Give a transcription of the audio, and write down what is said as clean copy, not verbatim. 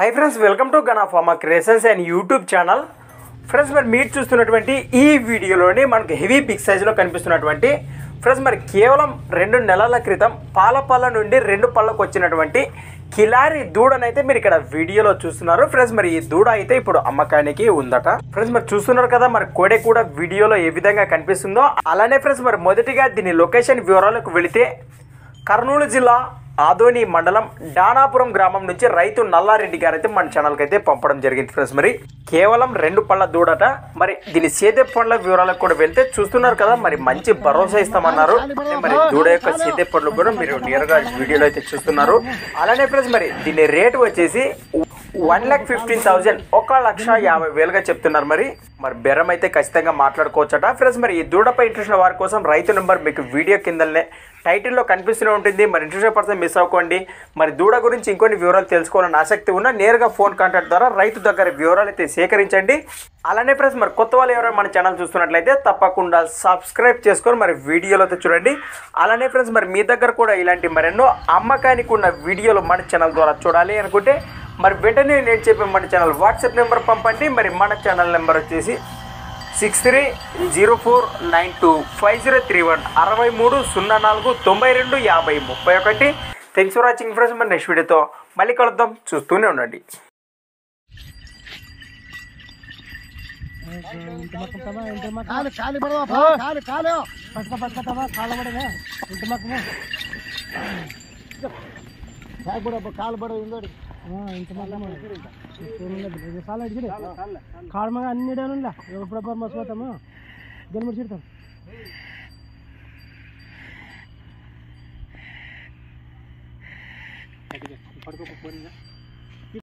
hi friends welcome to गना pharma creations and YouTube channel friends మరి మీరు చూస్తున్నటువంటి ఈ వీడియోలోని మనకు హెవీ బిగ్ సైజ్ లో కనిపిస్తున్నటువంటి ఫ్రెండ్స్ మరి కేవలం 2 నెలల క్రితం పాలపల్ల నుండి 2 పళ్ళకు వచ్చినటువంటి కిలారి దూడనైతే మీరు ఇక్కడ వీడియోలో చూస్తున్నారు ఫ్రెండ్స్ మరి ఈ దూడ అయితే ఇప్పుడు అమ్మకానికి ఉందట ఫ్రెండ్స్ మరి చూస్తున్నారు కదా మరి కోడె కూడా వీడియోలో ఏ విధంగా కనిపిస్తుందో అలానే ఫ్రెండ్స్ మరి మొదటిగా దీని లొకేషన్ వివరాలకు వెళితే కర్నూలు జిల్లా ఆదోని మండలం డానాపురం గ్రామం నుంచి రైతు నల్లారెడ్డి గారు అయితే మన ఛానల్కి అయితే పంపడం జరిగింది ఫ్రెండ్స్ మరి కేవలం 2 పళ్ళ దూడట మరి దీని సేదే పండ్ల వివరాలకు కూడా వెళ్తే చూస్తున్నారు కదా మరి మంచి భరోసా ఇస్తామన్నారు మరి దూడ యొక్క సేదే పండ్లు కూడా మీరు నేరుగా వీడియోలో అయితే చూస్తున్నారు అలానే ఫ్రెండ్స్ మరి దీని రేటు వచ్చేసి 1,15,000 1,50,000 చెప్తున్నారు మరి బెరం అయితే ఖచ్చితంగా మాట్లాడుకోవచ్చట ఫ్రెండ్స్ మరి ఈ దూడపై ఇంట్రెస్ట్ వారి కోసం రైతు నెంబర్ మీకు వీడియో కిందనే టైటిల్లో కనిపిస్తూనే ఉంటుంది మరి ఇంట్రెస్ట్ పర్సన్ మిస్ అవ్వకండి మరి దూడ గురించి ఇంకొన్ని వివరాలు తెలుసుకోవాలని ఆసక్తి ఉన్నా నేరుగా ఫోన్ కాంటాక్ట్ ద్వారా రైతు దగ్గర వివరాలు అయితే సేకరించండి అలానే ఫ్రెండ్స్ మరి కొత్త వాళ్ళు ఎవరైనా మన ఛానల్ చూస్తున్నట్లయితే తప్పకుండా సబ్స్క్రైబ్ చేసుకొని మరి వీడియోలో అయితే చూడండి అలానే ఫ్రెండ్స్ మరి మీ దగ్గర కూడా ఇలాంటి మరెన్నో అమ్మకానికి ఉన్న వీడియోలు మన ఛానల్ ద్వారా చూడాలి అనుకుంటే మరి వెంటనే నేను చెప్పే మన ఛానల్ వాట్సాప్ నెంబర్ పంపండి మరి మన ఛానల్ నెంబర్ వచ్చేసి 6304925031 6304925031 థ్యాంక్స్ ఫర్ వాచింగ్ ఫ్రెండ్స్ మరి నెక్స్ట్ వీడియోతో మళ్ళీ కలుద్దాం చూస్తూనే ఉండండి కాడ మగ అన్ని ఎప్పుడు మర్చిపోతాము గెలు ముడిచిడతాం